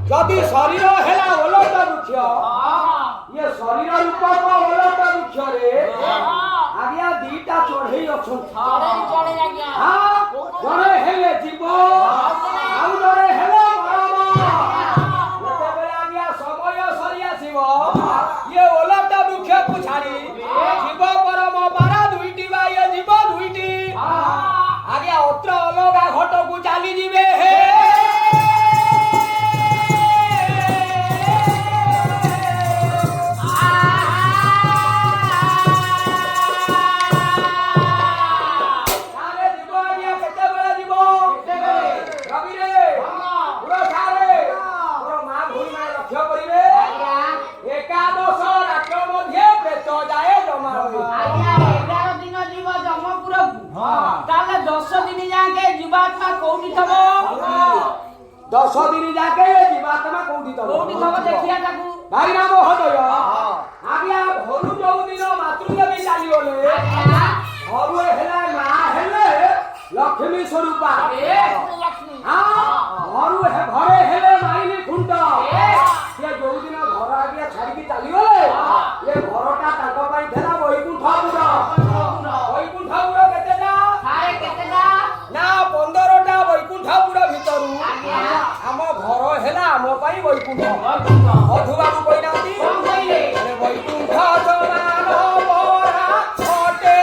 जदि शरीर हेला ओलट वृक्ष ये शरीर रूपक ओलट वृक्ष रे आज्ञा दीटा चढ़ई अछंती हां जणे हेले जीव आउ जणे हेले मरम जेतेबेले आज्ञा समय सरी आसीबो ये ओलट वृक्ष को छाड़ी जीव परम बारा दुईटी बा ये जीव दुईटी आज्ञा अत्र अलगा घट को चाली जीवे हे दस दिन जाके जीवात्मा कोठी थब देखिया ताकू भाई नाम हदय आज्ञा भरु जो दिन मातृदेवी चाली गले भरु हेला ना हेले लक्ष्मी स्वरूपा हां भरु हे घरे हेले माइली खुंट से जो दिन घर आज्ञा छाड़ी के चाली गले ये घरटा ताको पई थेला वैकुंठपुर केतेटा सारे केतेटा ना 15टा वैकुंठपुर भितरु आम घर हेला आम पाई वैकुंठ मधु बाबू कहि नाती कोन कहिले अरे वैकुंठ जमान बरा छोटे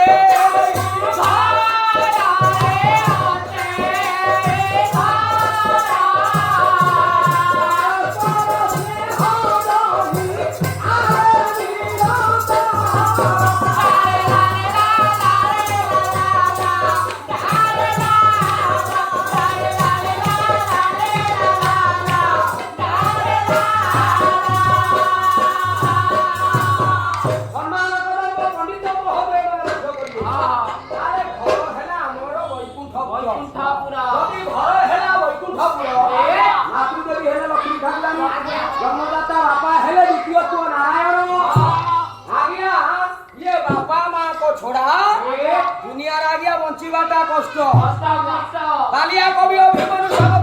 जन्मदाता बापा हेले द्वितीय तो नारायण आज्ञा ये बापा मां को छोड़ा दुनिया आज्ञा बंचीबाटा कष्ट बालिया कवि अभिमन्यु